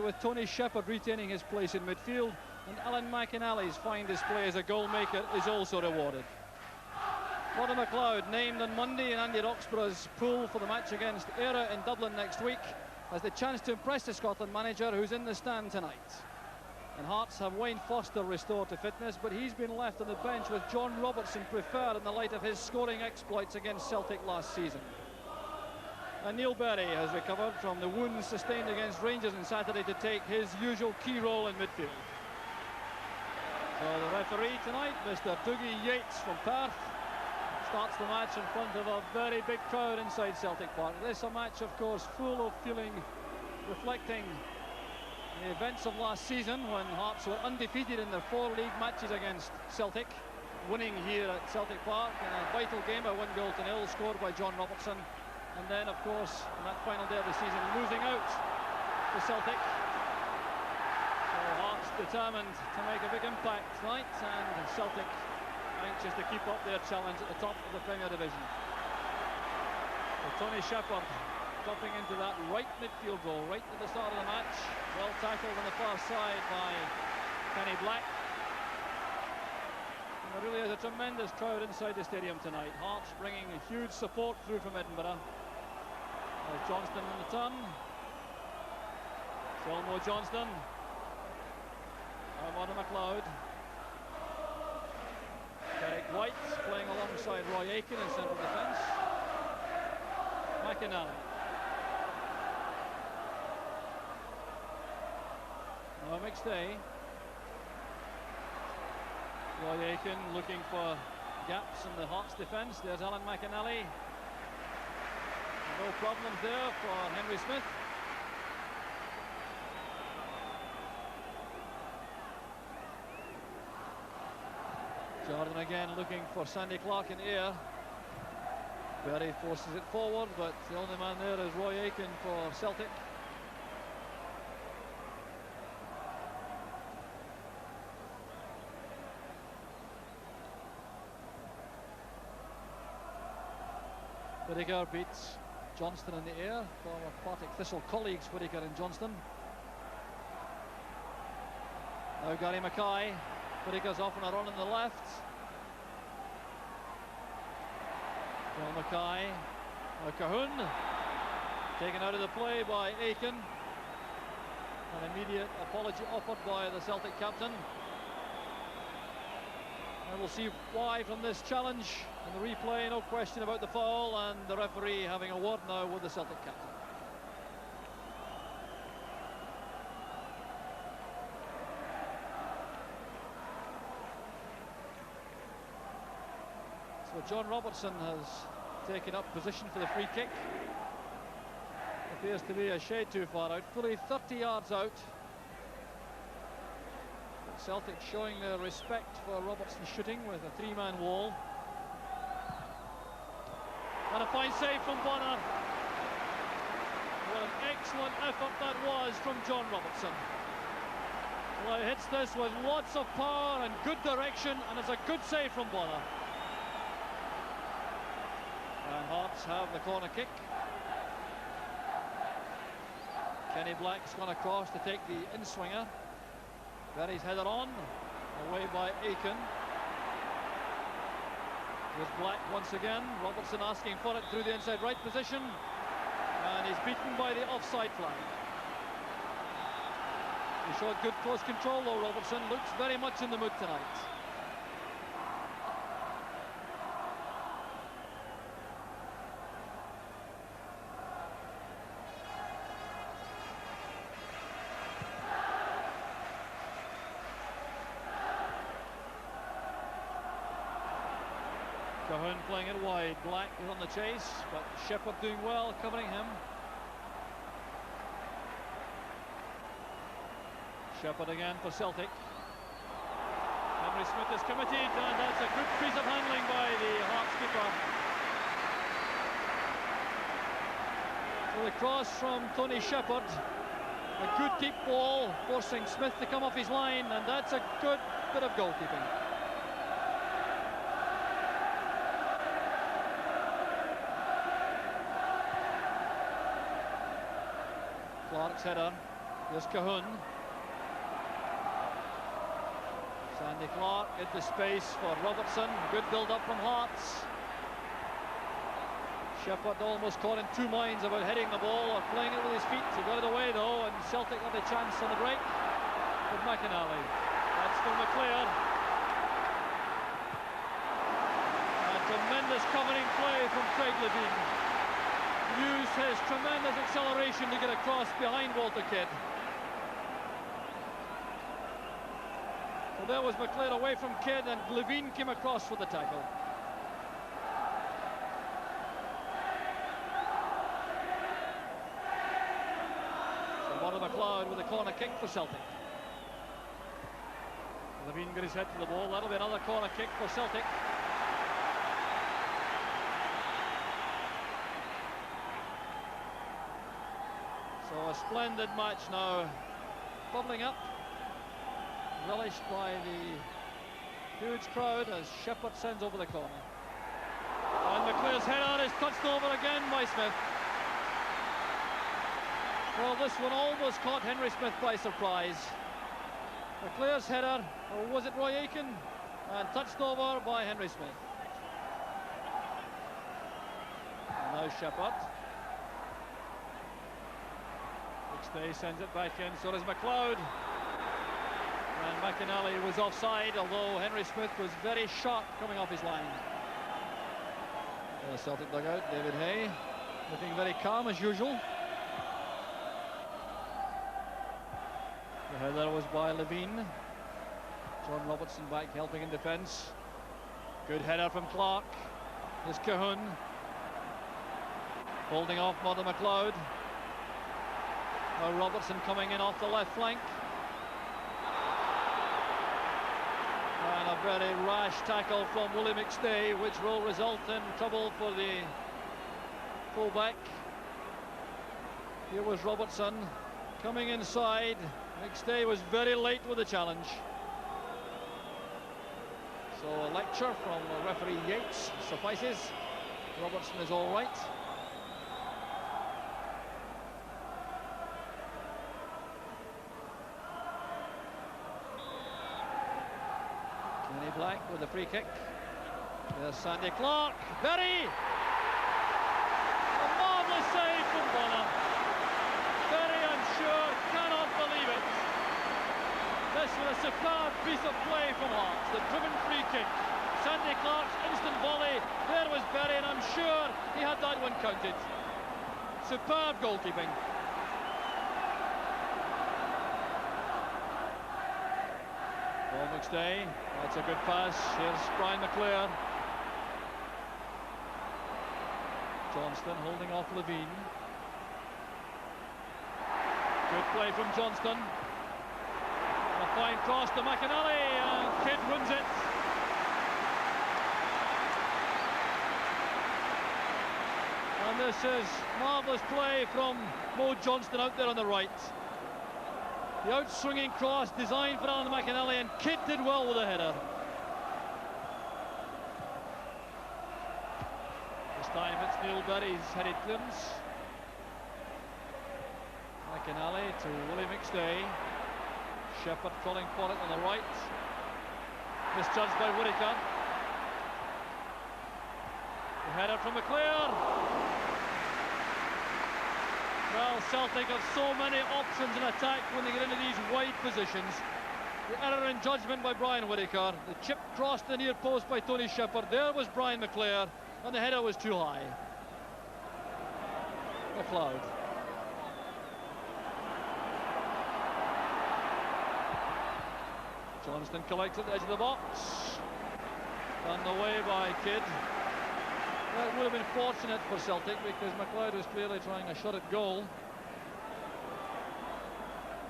with Tony Shepherd retaining his place in midfield, and Alan McInally's fine display as a goal maker is also rewarded. Roddy McLeod named on Monday in Andy Roxburgh's pool for the match against Ayr in Dublin next week, has the chance to impress the Scotland manager, who's in the stand tonight. And Hearts have Wayne Foster restored to fitness, but he's been left on the bench with John Robertson preferred in the light of his scoring exploits against Celtic last season. And Neil Berry has recovered from the wounds sustained against Rangers on Saturday to take his usual key role in midfield. So the referee tonight, Mr. Dougie Yates from Perth, starts the match in front of a very big crowd inside Celtic Park. This is a match, of course, full of feeling, reflecting the events of last season when Hearts were undefeated in their 4 league matches against Celtic, winning here at Celtic Park in a vital game, a 1-0 scored by John Robertson, and then, of course, on that final day of the season, losing out to Celtic. So Hearts determined to make a big impact tonight, and Celtic anxious to keep up their challenge at the top of the Premier Division. So Tony Shepherd dropping into that right midfield role right at the start of the match. Well tackled on the far side by Kenny Black. And there really is a tremendous crowd inside the stadium tonight. Hearts bringing huge support through from Edinburgh. Johnston in the turn. Selmo Johnston. Roddy McLeod. Derek White playing alongside Roy Aitken in central defence. McInally. A mixed day. Roy Aitken looking for gaps in the Hearts defence. There's Alan McInally. No problems there for Henry Smith. Jordan again looking for Sandy Clark in air. Berry forces it forward, but the only man there is Roy Aitken for Celtic. Whittaker beats Johnston in the air. Former Partick Thistle colleagues Whittaker and Johnston. Now Gary Mackay. Whittaker's off on a run on the left. Well, Mackay. Now Cahoon. Taken out of the play by Aitken. An immediate apology offered by the Celtic captain. And we'll see why from this challenge. In the replay, no question about the foul, and the referee having a word now with the Celtic captain. So John Robertson has taken up position for the free kick. Appears to be a shade too far out, fully 30 yards out. Celtic showing their respect for Robertson's shooting with a 3-man wall. And a fine save from Bonner. What an excellent effort that was from John Robertson. Well, he hits this with lots of power and good direction, and it's a good save from Bonner. And Hearts have the corner kick. Kenny Black's gone across to take the in-swinger. Berry's header on, away by Aitken. With Black once again. Robertson asking for it through the inside right position, and he's beaten by the offside flag. He showed good close control though. Robertson looks very much in the mood tonight. Cahoon playing it wide. Black is on the chase, but Shepherd doing well, covering him. Shepherd again for Celtic. Henry Smith is committed, and that's a good piece of handling by the Hearts keeper. So the cross from Tony Shepherd. A good deep ball, forcing Smith to come off his line, and that's a good bit of goalkeeping. Clark's header. Here's Cahoon. Sandy Clark into space for Robertson. Good build-up from Hearts. Shepherd almost caught in two minds about heading the ball or playing it with his feet. He got it away though, and Celtic had a chance on the break with McInally. That's for McClair. A tremendous covering play from Craig Levine. Used his tremendous acceleration to get across behind Walter Kidd. So there was McClair away from Kidd, and Levine came across for the tackle. McLeod with a corner kick for Celtic. Levine got his head to the ball. That'll be another corner kick for Celtic. So a splendid match now, bubbling up, relished by the huge crowd as Shepherd sends over the corner. And McClair's header is touched over again by Smith. Well, this one almost caught Henry Smith by surprise. McClair's header, or was it Roy Aitken? And touched over by Henry Smith. And now Shepherd. McStay sends it back in, so does McLeod. And McInally was offside, although Henry Smith was very sharp coming off his line. The Celtic dugout, David Hay, looking very calm as usual. The header was by Levine. John Robertson back helping in defence. Good header from Clark. There's Cahoon. Holding off Mother McLeod. Now Robertson coming in off the left flank. And a very rash tackle from Willie McStay, which will result in trouble for the fullback. Here was Robertson coming inside. McStay was very late with the challenge. So a lecture from referee Yates suffices. Robertson is all right. Kenny Black with the free kick. There's Sandy Clark. Berry! A marvellous save from Bonner. Berry, I'm sure, cannot believe it. This was a superb piece of play from Hearts. The driven free kick. Sandy Clark's instant volley. There was Berry, and I'm sure he had that one counted. Superb goalkeeping. Paul McStay. That's a good pass. Here's Brian McClair. Johnston holding off Levine. Good play from Johnston. A fine cross to McInally, and Kidd runs it. And this is marvellous play from Mo Johnston out there on the right. The out-swinging cross designed for Alan McInally, and Kidd did well with the header. This time it's Neil Berry's headed clearance. McInally to Willie McStay. Shepherd calling for it on the right. Misjudged by Whittaker. The header from McClair. Well, Celtic have so many options in attack when they get into these wide positions. The error in judgment by Brian Whittaker. The chip crossed the near post by Tony Shepherd. There was Brian McClair, and the header was too high. McLeod. Johnston collects at the edge of the box. Done away by Kidd. That would have been fortunate for Celtic because McLeod was clearly trying a shot at goal.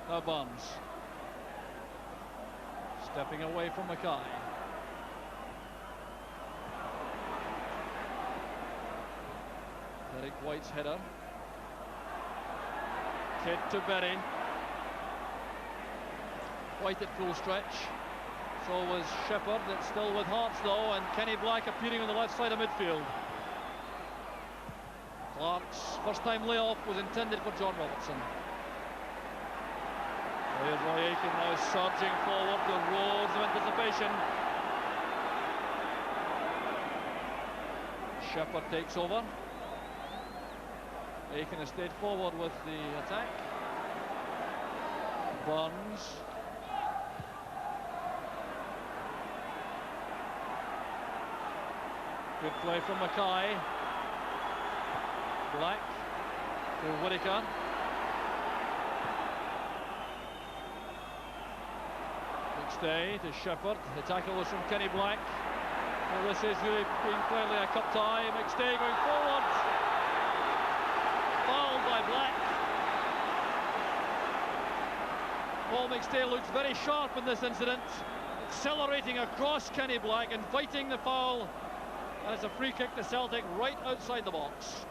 Now Barnes. Stepping away from Mackay. Derek White's header. Kidd to Berry. White at full stretch. So was Shepherd. It's still with Hearts though, and Kenny Black appearing on the left side of midfield. Clark's first time layoff was intended for John Robertson. Roy Aitken now surging forward with roars of anticipation. Shepherd takes over. Aitken has stayed forward with the attack. Burns. Good play from Mackay. Black to Whittaker. McStay to Shepherd. The tackle was from Kenny Black. Well, this is really being clearly a cup tie. McStay going forward. Fouled by Black. Paul McStay looks very sharp in this incident. Accelerating across Kenny Black, inviting the foul. And it's a free kick to Celtic right outside the box.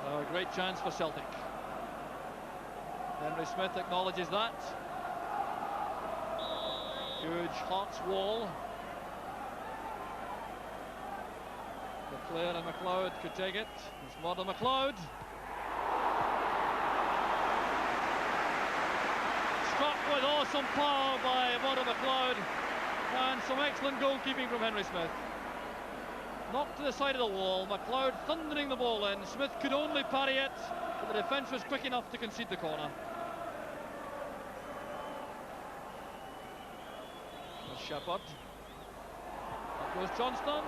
Oh, a great chance for Celtic. Henry Smith acknowledges that. Huge Hearts wall. McClair and McLeod could take it. It's Murdo McLeod. Struck with awesome power by Murdo McLeod. And some excellent goalkeeping from Henry Smith. Knocked to the side of the wall. McLeod thundering the ball in. Smith could only parry it, but the defence was quick enough to concede the corner. Shepherd. Up goes Johnston.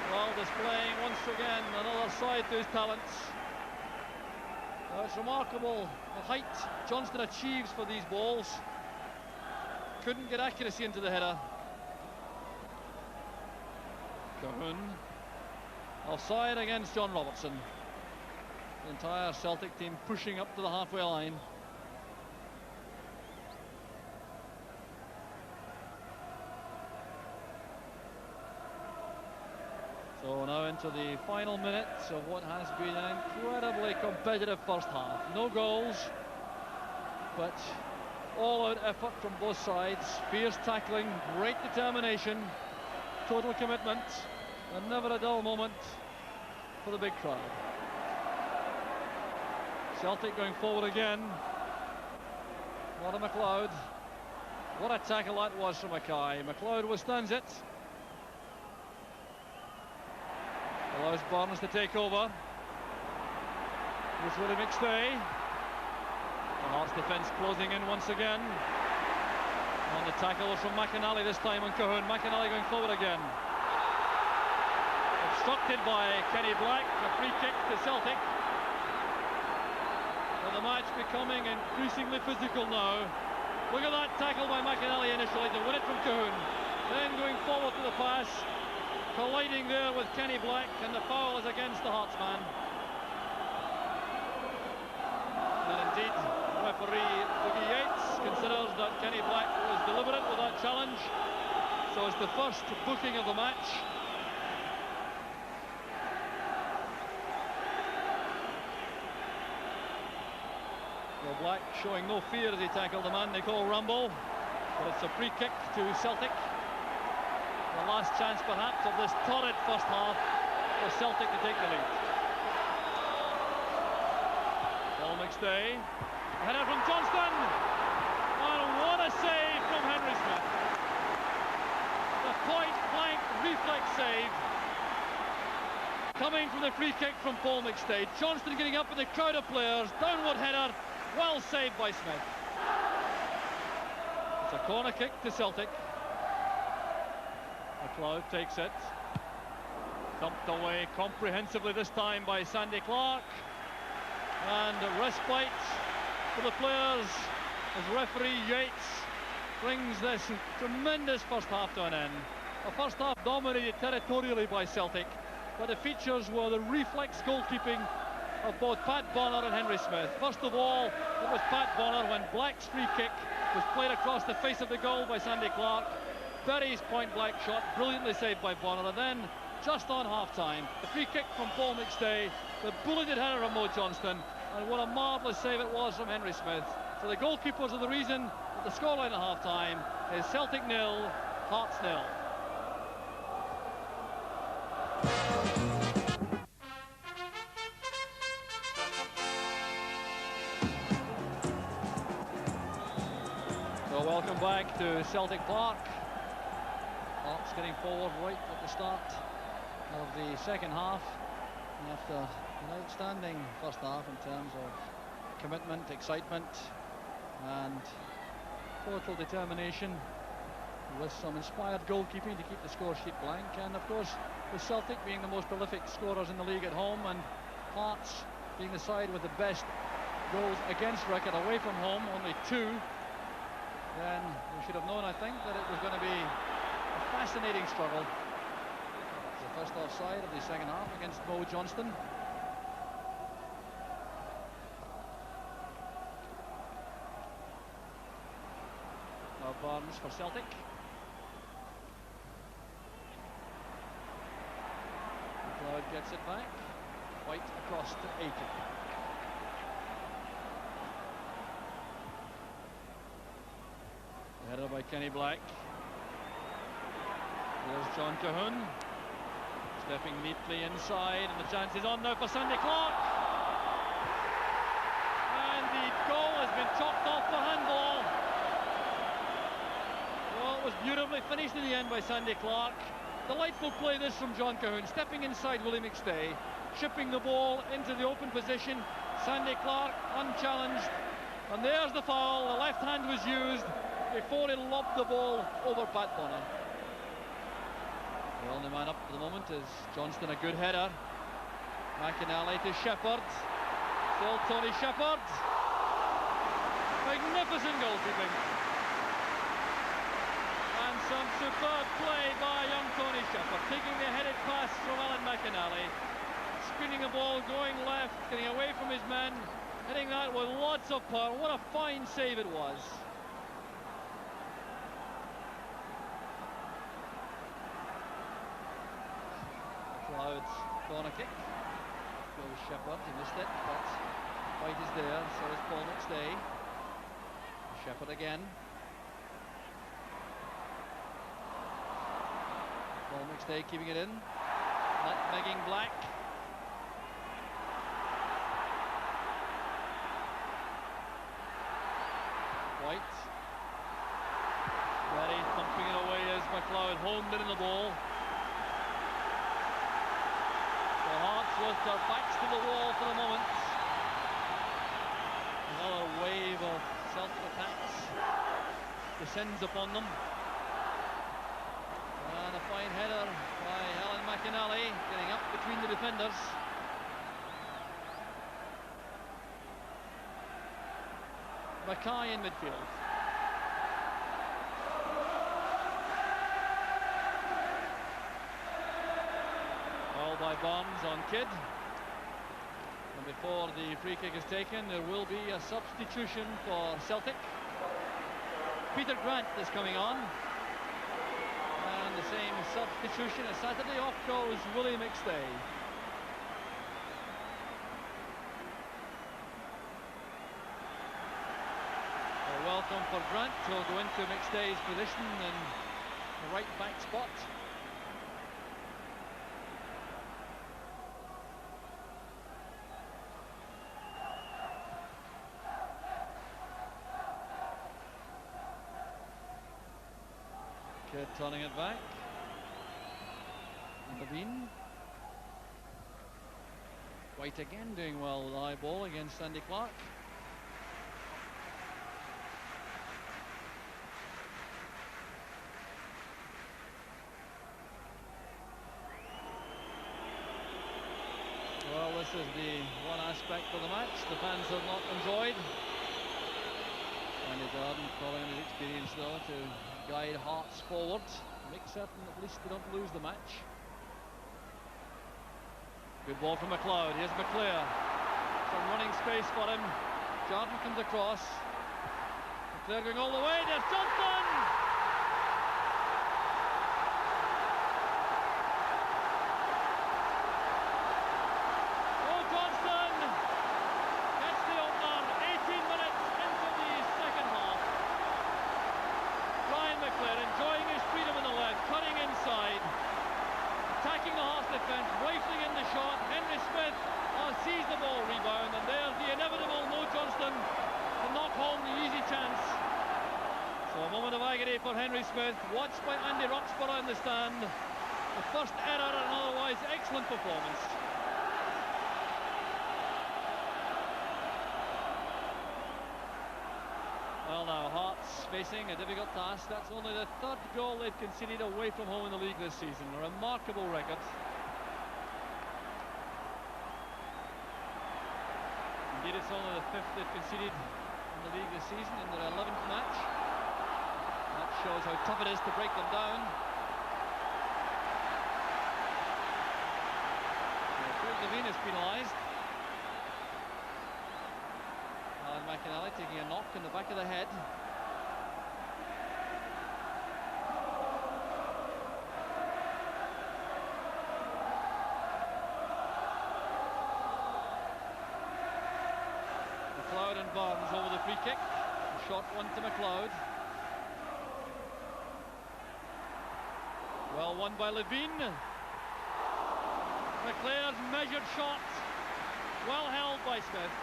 Well, displaying once again another side to his talents. It's remarkable the height Johnston achieves for these balls. Couldn't get accuracy into the header. Cahoon. Offside against John Robertson. The entire Celtic team pushing up to the halfway line. So now into the final minutes of what has been an incredibly competitive first half. No goals, but all-out effort from both sides. Fierce tackling, great determination, total commitment, and never a dull moment for the big crowd. Celtic going forward again. Murdo McLeod. What a tackle that was from Mackay. McLeod withstands it. Allows Burns to take over. Here's Willie McStay. The Hearts defence closing in once again. And the tackle was from McInally this time on Cahoon. McInally going forward again. Obstructed by Kenny Black. A free kick to Celtic. And the match becoming increasingly physical now. Look at that tackle by McInally initially to win it from Cahoon. Then going forward to the pass. Colliding there with Kenny Black, and the foul is against the Hearts man. And indeed, referee Boogie Yates considers that Kenny Black was deliberate with that challenge. So it's the first booking of the match. Well, Black showing no fear as he tackled the man they call Rambo. But it's a free kick to Celtic. The last chance perhaps of this torrid first half for Celtic to take the lead. Paul McStay, a header from Johnston, and what a save from Henry Smith. The point-blank reflex save coming from the free kick from Paul McStay. Johnston getting up in the crowd of players, downward header, well saved by Smith. It's a corner kick to Celtic. McLeod takes it. Dumped away comprehensively this time by Sandy Clark. And a respite for the players as referee Yates brings this tremendous first half to an end. A first half dominated territorially by Celtic, but the features were the reflex goalkeeping of both Pat Bonner and Henry Smith. First of all, it was Pat Bonner when Black's free kick was played across the face of the goal by Sandy Clark. Berry's point-blank shot, brilliantly saved by Bonner, and then, just on half-time, the free kick from Paul McStay, the bulleted header from Mo Johnston, and what a marvellous save it was from Henry Smith. So the goalkeepers are the reason that the scoreline at half-time is Celtic 0, Hearts 0. Welcome back to Celtic Park. Hearts getting forward right at the start of the second half after an outstanding first half in terms of commitment, excitement and total determination, with some inspired goalkeeping to keep the score sheet blank, and of course with Celtic being the most prolific scorers in the league at home and Hearts being the side with the best goals against record away from home, only 2, then we should have known, I think, that it was going to be a fascinating struggle. The first offside of the second half against Mo Johnston. Now Barnes for Celtic. McLeod gets it back. White across to Aiken. Headed by Kenny Black. There's John Cahoon. Stepping neatly inside, and the chance is on now for Sandy Clark. And the goal has been chopped off for handball. Well, it was beautifully finished in the end by Sandy Clark. Delightful play this from John Cahoon, stepping inside Willie McStay, chipping the ball into the open position. Sandy Clark unchallenged, and there's the foul. The left hand was used before he lobbed the ball over Pat Bonner. The only man up at the moment is Johnston, a good header. McInally to Shepherd. Still Tony Shepherd. Magnificent goalkeeping. And some superb play by young Tony Shepherd, taking the headed pass from Alan McInally, spinning the ball, going left, getting away from his men, hitting that with lots of power. What a fine save it was. Clouds corner kick. Goes Shepherd, he missed it, but White is there, so is Paul McStay. Shepherd again. Paul McStay keeping it in. Nutmegging Black. White. Ready, thumping it away as McLeod homed it in the ball. The Hearts with their backs to the wall for the moment. Another wave of Celtic attacks descends upon them. And a fine header by Alan McInally, getting up between the defenders. Mackay in midfield. Ball by Barnes on Kidd. And before the free kick is taken, there will be a substitution for Celtic. Peter Grant is coming on. And the same substitution as Saturday, off goes Willie McStay. A welcome for Grant, who'll go into McStay's position in the right back spot. Kidd turning it back. Levine. White again doing well with the high ball against Sandy Clark. Well, this is the one aspect of the match the fans have not enjoyed. Andy Darden calling on his experience though to guide Hearts forward, make certain at least they don't lose the match. Good ball from McLeod. Here's McClare. Some running space for him. Jordan comes across. McClare going all the way. There's Johnston! Oh, Johnston gets the opener. 18 minutes into the second half. Ryan McClare enjoying his freedom on the left, cutting inside, attacking the Hearts defence, rifling in the shot. Henry Smith sees the ball rebound, and there's the inevitable Mo Johnston to knock home the easy chance. So a Smith, watched by Andy Roxburgh in the stand. The first error and otherwise excellent performance. Well, now Hearts facing a difficult task. That's only the third goal they've conceded away from home in the league this season. A remarkable record. Indeed, it's only the fifth they've conceded in the league this season in their 11th match. That shows how tough it is to break them down. Levine is penalised. Alan McInally taking a knock in the back of the head. McLeod and Barnes over the free kick. A short one to McLeod. Well won by Levine. McLeod's measured shot, well held by Smith.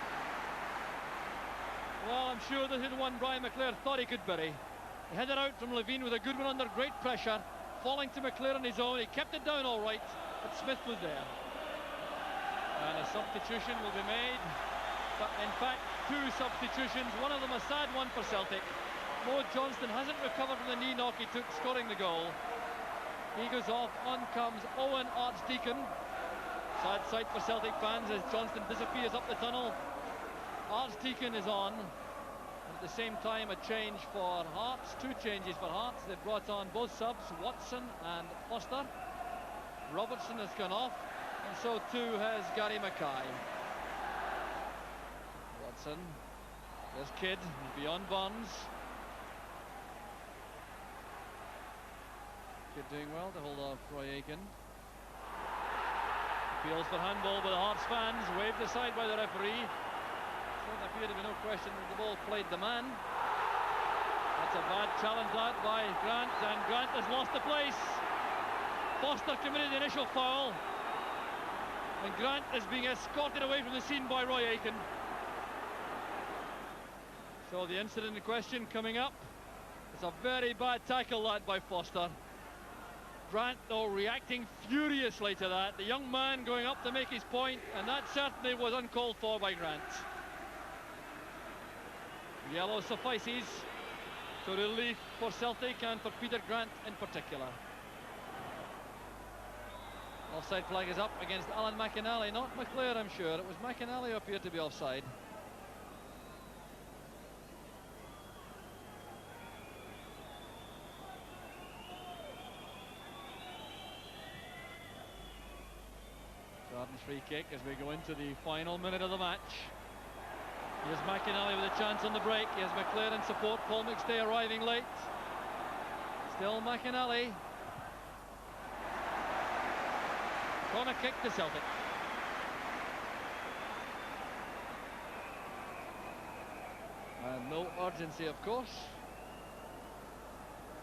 Well, I'm sure this is one Brian McLeod thought he could bury. He headed out from Levine with a good one under great pressure, falling to McLeod on his own. He kept it down all right, but Smith was there. And a substitution will be made. But in fact, two substitutions, one of them a sad one for Celtic. Mo Johnston hasn't recovered from the knee knock he took scoring the goal. He goes off, on comes Owen Archdeacon. Sad sight for Celtic fans as Johnston disappears up the tunnel. Archdeacon is on. At the same time, a change for Hearts. Two changes for Hearts. They've brought on both subs, Watson and Foster. Robertson has gone off, and so too has Gary Mackay. Watson, there's Kidd, beyond Barnes. Kidd doing well to hold off Roy Aitken. Appeals for handball by the Hearts fans, waved aside by the referee. Doesn't appear to be no question that the ball played the man. That's a bad challenge that by Grant, and Grant has lost the place. Foster committed the initial foul, and Grant is being escorted away from the scene by Roy Aitken. So the incident in question coming up. It's a very bad tackle that by Foster. Grant, though, reacting furiously to that. The young man going up to make his point, and that certainly was uncalled for by Grant. Yellow suffices to relief for Celtic and for Peter Grant in particular. Offside flag is up against Alan McInally, not McLeod, I'm sure. It was McInally who appeared to be offside. Garden's free kick as we go into the final minute of the match. Here's McInally with a chance on the break. Here's McLeod in support. Paul McStay arriving late. Still McInally. Corner kick to Celtic. And no urgency, of course.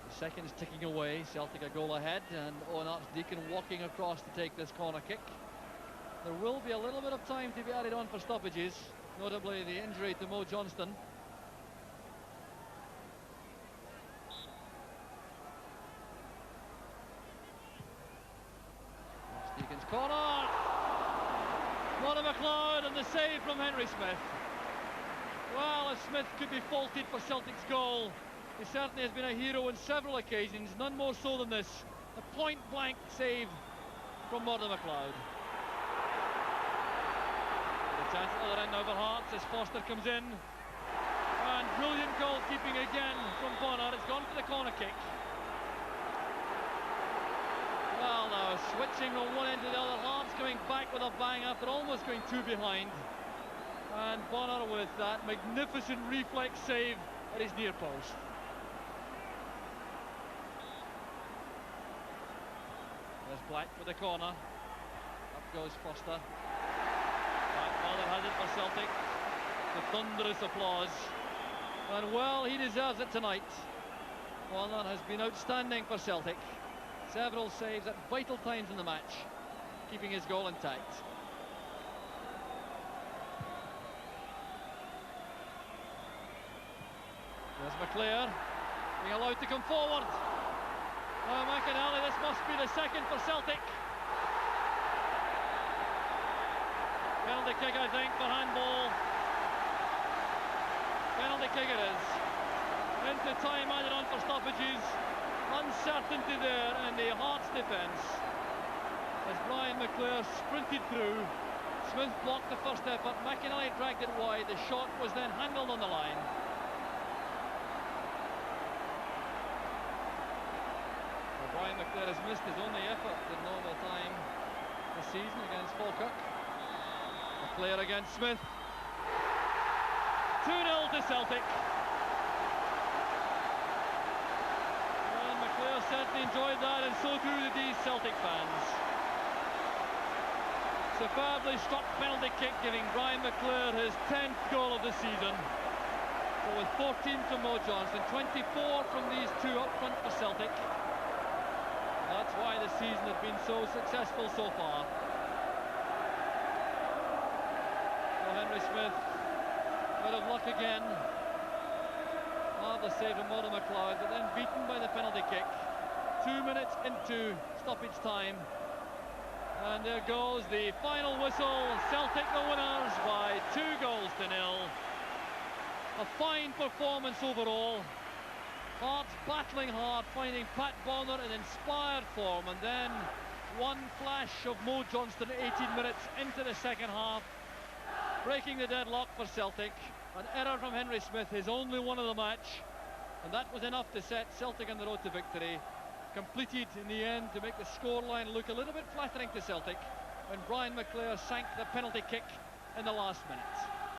The seconds ticking away. Celtic a goal ahead, and Owen Archdeacon walking across to take this corner kick. There will be a little bit of time to be added on for stoppages, notably the injury to Mo Johnston. Deacon's corner. Conor McLeod and the save from Henry Smith. Well, if Smith could be faulted for Celtic's goal, he certainly has been a hero on several occasions, none more so than this. A point-blank save from Conor McLeod. Chance at the other end now for Hearts as Foster comes in, and brilliant goalkeeping again from Bonner. It's gone for the corner kick. Well, now switching from one end to the other. Hearts coming back with a bang after almost going two behind, and Bonner with that magnificent reflex save at his near post. There's Black with the corner. Up goes Foster. Father has it for Celtic. The thunderous applause. And well, he deserves it tonight. Bonner has been outstanding for Celtic. Several saves at vital times in the match, keeping his goal intact. There's McLeod being allowed to come forward. Oh, McInally, this must be the second for Celtic. Penalty kick, I think, for handball. Penalty kick it is. Into time added on for stoppages. Uncertainty there in the Hearts defence as Brian McClair sprinted through. Smith blocked the first effort. McInally dragged it wide. The shot was then handled on the line. Well, Brian McClair has missed his only effort in normal time this season against Falkirk. McClair against Smith. 2-0 to Celtic. Brian McClair certainly enjoyed that, and so too did these Celtic fans. Superbly struck penalty kick, giving Brian McClair his 10th goal of the season. So with 14 from Mo Johnston, 24 from these two up front for Celtic. That's why the season has been so successful so far. So Henry Smith, bit of luck again. Marvellous save from Murdo McLeod, but then beaten by the penalty kick. 2 minutes into stoppage time. And there goes the final whistle. Celtic the winners by 2-0. A fine performance overall. Hearts battling hard, finding Pat Bonner in inspired form, and then one flash of Mo Johnston 18 minutes into the second half, breaking the deadlock for Celtic. An error from Henry Smith, his only one of the match, and that was enough to set Celtic on the road to victory. Completed in the end to make the scoreline look a little bit flattering to Celtic when Brian McClair sank the penalty kick in the last minute.